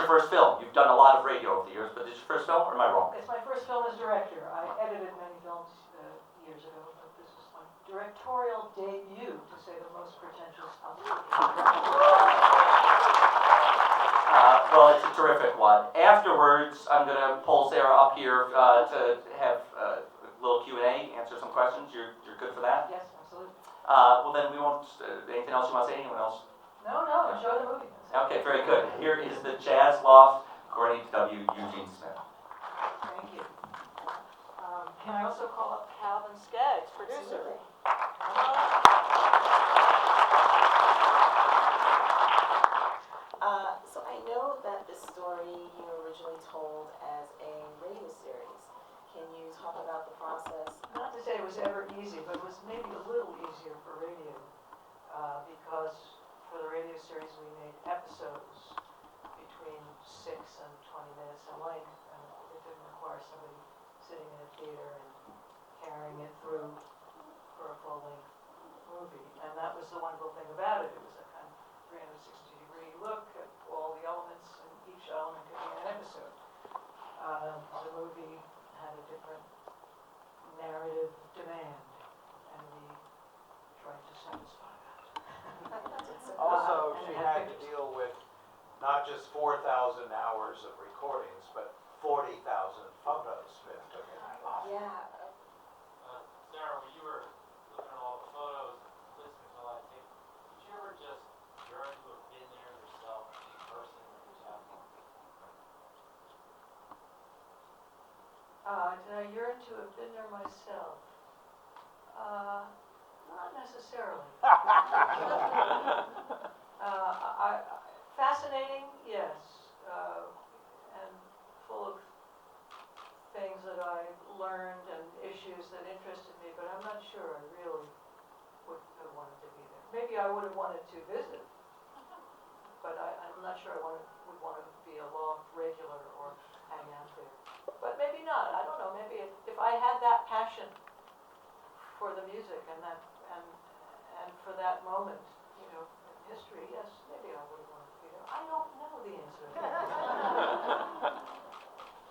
your first film? You've done a lot of radio over the years, but is your first film, or am I wrong? It's my first film as director. I edited many films years ago, but this is my directorial debut, to say the most pretentious possible. Well, it's a terrific one. Afterwards, I'm going to pull Sara up here to have a little Q&A, answer some questions. You're good for that? Yes, absolutely. Well, then we won't. Anything else you want to say? Anyone else? No, enjoy the movie. Okay, very good. Here is the Jazz Loft, according to W. Eugene Smith. Thank you. Can I also call up Calvin Skaggs, producer? So I know that this story you originally told as a radio series. Can you talk about the process? Not to say it was ever easy, but it was maybe a little easier for radio, because for the radio series we made episodes between 6 and 20 minutes in length, and it didn't require somebody sitting in a theater and carrying it through for a full-length movie. And that was the wonderful thing about it. It was a kind of 360-degree look at all the elements, and each element could be an episode. The movie had a different narrative demand, and we tried to satisfy that. Also, she had to deal with not just 4,000 hours of recordings, but 40,000 photos Smith took in that lot. Yeah. Sara, when you were looking at all the photos, listening to all that tape, did you ever just yearn to have been there yourself, in person, or just have fun? Did I yearn to have been there myself? Not necessarily. Fascinating, yes, and full of things that I learned and issues that interested me, but I'm not sure I really would have wanted to be there. Maybe I would have wanted to visit, but I'm not sure I would want to be a Loft regular or hang out there. But maybe not. I don't know. Maybe if I had that passion for the music and for that moment, you know, in history, yes, maybe I would have wanted to be there. I don't know the answer to that.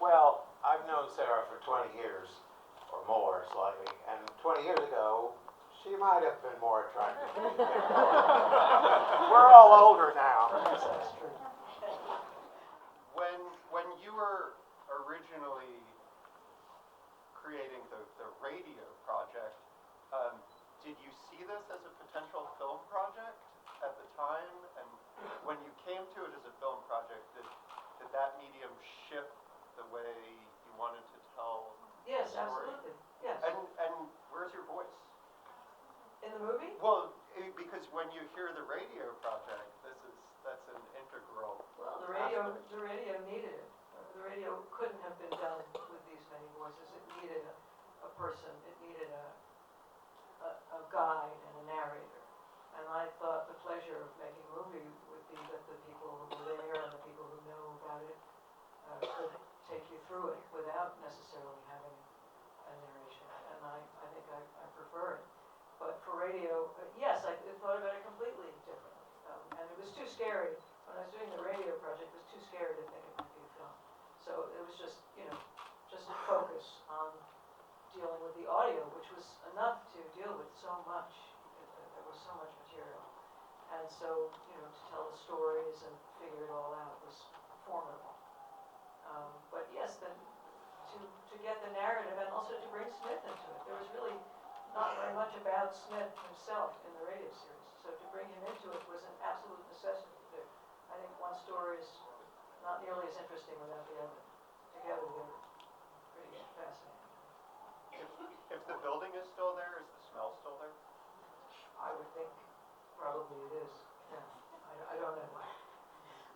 Well, I've known Sara for 20 years, or more slightly, and 20 years ago, she might have been more attractive to me. We're all older now. Perhaps that's true. When you were originally creating the radio project, did you see this as a potential film project at the time? And when you came to it as a film project, did that medium shift the way you wanted to tell Yes, the story? absolutely. Yes. And where's your voice? In the movie? Well, because when you hear the radio project, that's an integral. Well, the radio needed it. The radio couldn't have been done with these many voices. It needed a person. It needed a guide and a narrator. And I thought the pleasure of making a movie would be that the people who were there and the people who know about it could take you through it without necessarily having a narration. And I think I prefer it. But for radio, yes, I thought about it completely differently. And it was too scary. When I was doing the radio project, it was too scary to think it could be a film. So it was just, you know, just a focus on dealing with the audio, which was enough to deal with so much. There was so much material. And so, you know, to tell the stories and figure it all out was formidable. But yes, then to get the narrative and also to bring Smith into it. There was really not very much about Smith himself in the radio series. So to bring him into it was an absolute necessity. I think one story is not nearly as interesting without the other. Together they're pretty fascinating. If the building is still there, is the smell still there? I would think probably it is. Yeah. I don't know.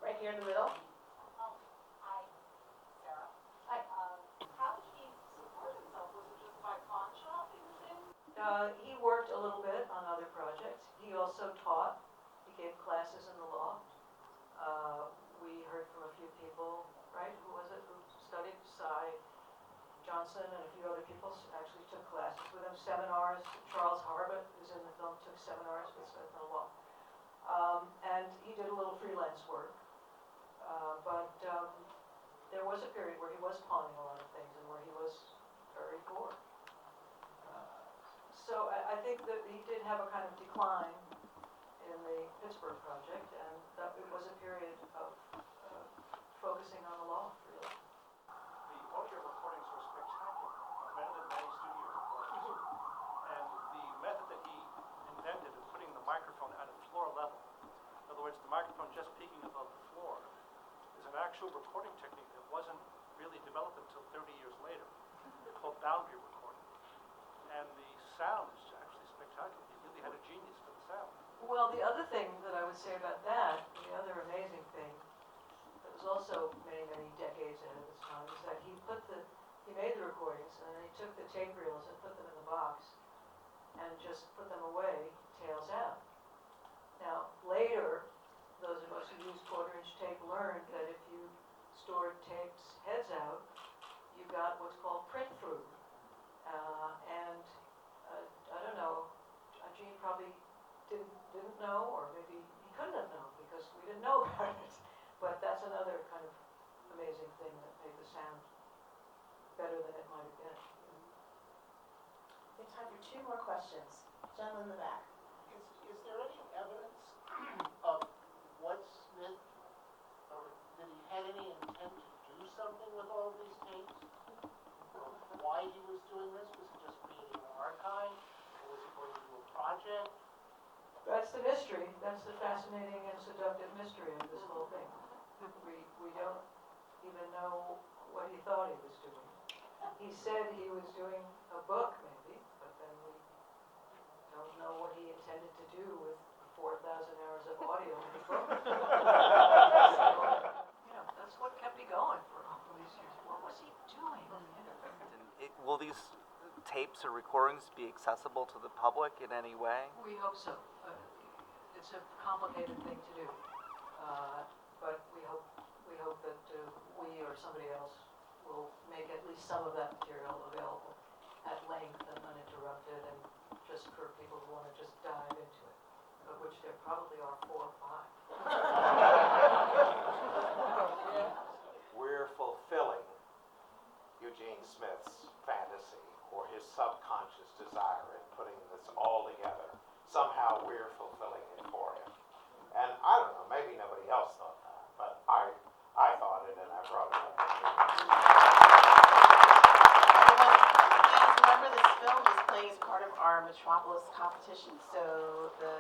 Right here in the middle. Hi, Sara. Hi. How did he support himself? Was it just by pawn shopping things? He worked a little bit on other projects. He also taught. He gave classes in the Loft. We heard from a few people, right? Who was it who studied? Cy Johnson and a few other people actually took classes with him. Seminars. Charles Harbut, who's in the film, took seminars with Smith in the Loft. And he did a little freelance work. But there was a period where he was pawning a lot of things and where he was very poor. So I think that he did have a kind of decline in the Pittsburgh project, and that it was a period of focusing on the loft, really. The audio recordings were spectacular, better than many studio recordings. And the method that he invented of putting the microphone at a floor level, in other words, the microphone just peaking above the floor, is an actual recording technique that wasn't really developed until 30 years later, called boundary recording. And the sound is actually spectacular. He really had a genius for the sound. Well, the other thing that I would say about that, the other amazing thing, that was also many, many decades ahead of its time, is that he made the recordings, and then he took the tape reels and put them in the box, and just put them away, tails out. Now, later, those of us who used quarter-inch tape learned that if you stored tapes heads out, you got what's called print-through. I don't know, Gene probably didn't know, or maybe he couldn't have known because we didn't know about it. But that's another kind of amazing thing that made the sound better than it might have been. We have time for 2 more questions. Gentleman in the back. Is there any evidence of what Smith, or that he had any intent to do something with all of these tapes? Why he was doing this? Was it just creating an archive? Or was it going to do a project? That's the mystery. That's the fascinating and seductive mystery of this whole thing. We don't even know what he thought he was doing. He said he was doing a book, maybe, but then we don't know what he intended to do with 4,000 hours of audio in the book. So, that's what kept me going for all these years. What was he doing? Will these tapes or recordings be accessible to the public in any way? We hope so. It's a complicated thing to do, but we hope that we or somebody else will make at least some of that material available at length and uninterrupted, and just for people who want to just dive into it, of which there probably are 4 or 5. We're fulfilling Eugene Smith's fantasy or his subconscious desire in putting this all together. Somehow we're fulfilling it for him. And I don't know, maybe nobody else thought that, but I thought it, and I brought it up. Everyone, remember this film is playing as part of our Metropolis competition, so the